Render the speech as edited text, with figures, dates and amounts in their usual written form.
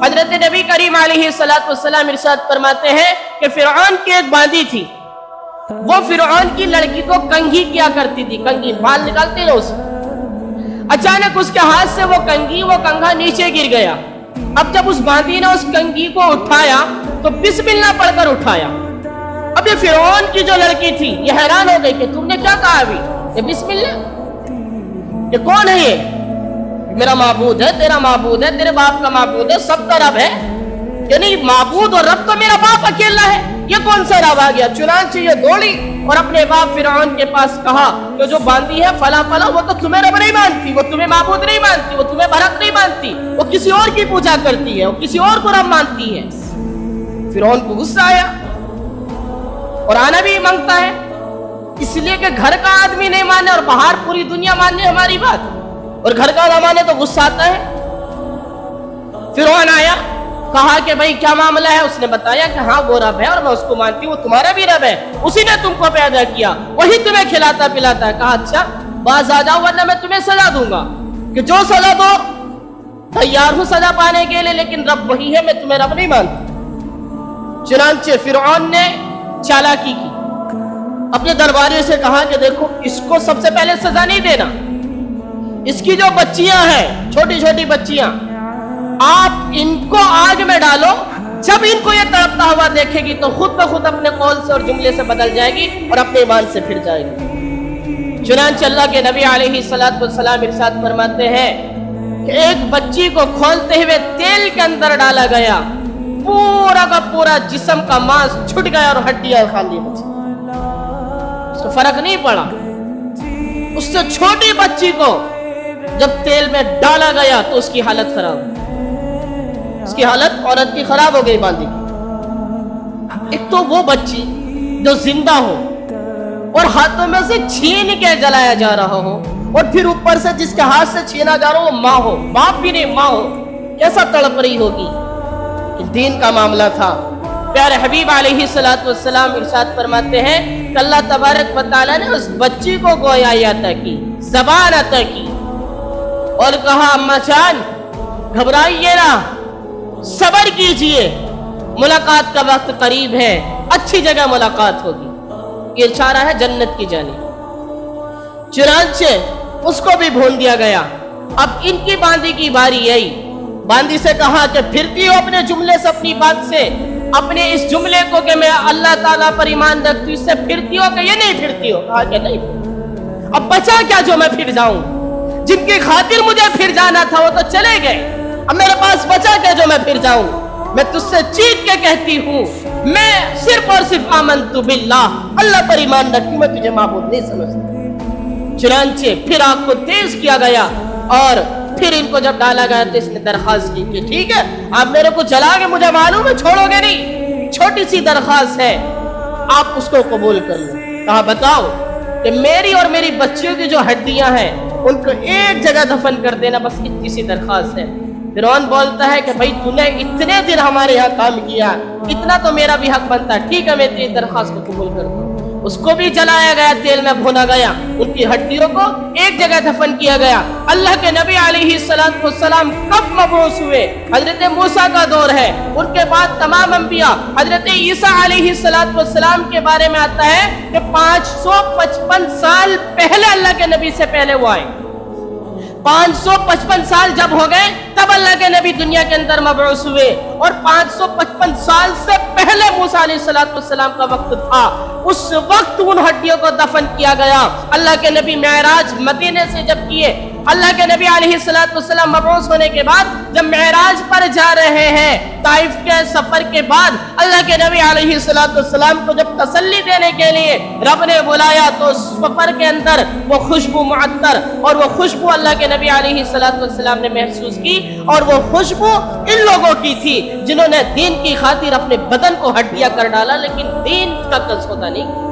حضرت نبی کریم علیہ السلام ارشاد فرماتے ہیں کہ فرعون کی ایک باندی تھی، وہ فرعون کی لڑکی کو کنگھی کیا کرتی تھی، کنگھی بال نکالتے نا اسے۔ اچانک اس کے ہاتھ سے وہ کنگھا نیچے گر گیا۔ اب جب اس باندی نے اس کنگھی کو اٹھایا تو بسم اللہ پڑھ کر اٹھایا۔ اب یہ فرعون کی جو لڑکی تھی یہ حیران ہو گئی کہ تم نے کیا کہا ابھی؟ یہ بسم اللہ، یہ کون ہے؟ یہ میرا معبود ہے، تیرا معبود ہے، تیرے باپ کا معبود ہے، سب کا رب ہے، یعنی معبود اور رب تو میرا باپ اکیلا ہے، یہ کون سا رب آ گیا؟ چنانچہ یہ دوڑی اور اپنے باپ فرعون کے پاس کہا کہ جو باندی ہے فلاں فلاں وہ تو تمہیں رب نہیں مانتی، وہ تمہیں معبود نہیں مانتی، وہ تمہیں برحق نہیں مانتی، وہ کسی اور کی پوجا کرتی ہے، وہ کسی اور کو رب مانتی ہے۔ فرعون کو غصہ آیا اور آنا بھی مانگتا ہے، اس لیے کہ گھر کا آدمی نہیں مانے اور باہر پوری دنیا مانے ہماری بات، اور گھر کا نہ مانے تو غصہ آتا ہے۔ فرعون آیا، کہا کہ بھائی کیا معاملہ ہے؟ اس نے بتایا کہ ہاں وہ رب ہے اور میں اس کو مانتی ہوں، وہ تمہارا بھی رب ہے، اسی نے تم کو پیدا کیا، وہی تمہیں کھلاتا پلاتا ہے۔ کہا اچھا باز آ جاؤ ورنہ میں تمہیں سزا دوں گا، کہ جو سزا دو تیار ہوں سزا پانے کے لیے، لیکن رب وہی ہے، میں تمہیں رب نہیں مانتا۔ چنانچہ فرعون نے چالاکی کی، اپنے درباریوں سے کہا کہ دیکھو اس کو سب سے پہلے سزا نہیں دینا، اس کی جو بچیاں ہیں چھوٹی چھوٹی بچیاں آپ ان کو آگ میں ڈالو، جب ان کو یہ تڑپتا ہوا دیکھے گی تو خود بخود اپنے قول سے اور جملے سے بدل جائے گی اور اپنے ایمان سے پھر جائے گی۔ چنانچہ اللہ کے نبی علیہ السلام ارشاد فرماتے ہیں کہ ایک بچی کو کھولتے ہوئے تیل کے اندر ڈالا گیا، پورا کا پورا جسم کا ماس چھٹ گیا اور ہڈیاں خالی بچی، اس کو فرق نہیں پڑا۔ اس سے چھوٹی بچی کو جب تیل میں ڈالا گیا تو اس کی حالت خراب ہوئی، اس کی حالت عورت کی خراب ہو گئی باندھی کی۔ ایک تو وہ بچی جو زندہ ہو اور ہاتھوں میں سے چھین کے جلایا جا رہا ہو، اور پھر اوپر سے جس کے ہاتھ سے چھینا جا رہا ہو وہ ماں ہو، باپ بھی نہیں ماں ہو، کیسا تڑپ رہی ہوگی۔ دین کا معاملہ تھا۔ پیارے حبیب علیہ السلام ارشاد فرماتے ہیں کہ اللہ تبارک و تعالیٰ نے اس بچی کو گویائی عطا کی، زبان عطا کی، اور کہا اماں جان گھبرائیے نہ، صبر کیجئے، ملاقات کا وقت قریب ہے، اچھی جگہ ملاقات ہوگی۔ یہ اشارہ ہے جنت کی جانب۔ چنانچہ اس کو بھی بھون دیا گیا۔ اب ان کی باندی کی باری آئی، باندی سے کہا کہ پھرتی ہو اپنے جملے سے، اپنی بات سے، اپنے اس جملے کو کہ میں اللہ تعالیٰ پر ایمان رکھتی ہوں، اس سے پھرتی ہو کہ یہ نہیں پھرتی ہو؟ کہا کہ نہیں۔ اب بچا کیا جو میں پھر جاؤں؟ جن کی خاطر مجھے پھر جانا تھا وہ تو چلے گئے، اب میرے پاس بچا کیا جو میں پھر جاؤں؟ میں تجھ سے چیخ کے کہتی ہوں میں صرف اور صرف آمنت باللہ، اللہ پر ایمان رکھتی ہوں، میں تجھے معبود نہیں سمجھتی۔ چنانچہ پھر آگ کو تیز کیا گیا اور پھر ان کو جب ڈالا گیا تو اس نے درخواست کی کہ ٹھیک ہے آپ میرے کو جلا کے مجھے معلوم ہے چھوڑو گے نہیں، چھوٹی سی درخواست ہے، آپ اس کو قبول کر لو۔ کہا بتاؤ کہ میری اور میری بچیوں کی جو ہڈیاں ہیں ان کو ایک جگہ دفن کر دینا، بس اتنی سی درخواست ہے۔ فرعون بولتا ہے کہ بھائی تو نے اتنے دن ہمارے یہاں کام کیا، اتنا تو میرا بھی حق بنتا ہے، ٹھیک ہے میں تیری درخواست کو قبول کرتا ہوں۔ اس کو بھی جلایا گیا، تیل میں بھونا گیا، ان کی ہڈیوں کو ایک جگہ دفن کیا گیا۔ اللہ کے نبی علیہ السلام کب مبعوث ہوئے؟ حضرت موسیٰ کا دور ہے، ان کے بعد تمام انبیاء۔ حضرت عیسیٰ علیہ السلام کے بارے میں آتا ہے کہ 555 سال پہلے اللہ کے نبی سے پہلے وہ آئے۔ 555 سال جب ہو گئے تب اللہ کے نبی دنیا کے اندر مبعوث ہوئے، اور 555 سال سے پہلے موسیٰ علیہ السلام کا وقت تھا، اس وقت ان ہڈیوں کو دفن کیا گیا۔ اللہ کے نبی معراج مدینے سے جب کیے، اللہ کے نبی علیہ السلام مبعوث ہونے کے بعد جب معراج پر جا رہے ہیں، طائف کے سفر کے بعد اللہ کے نبی علیہ السلام کو جب تسلی دینے کے لیے رب نے بلایا تو اس سفر کے اندر وہ خوشبو معطر، اور وہ خوشبو اللہ کے نبی علیہ السلام نے محسوس کی، اور وہ خوشبو ان لوگوں کی تھی جنہوں نے دین کی خاطر اپنے بدن کو ہڈیاں کر ڈالا لیکن دین کا قصد نہیں۔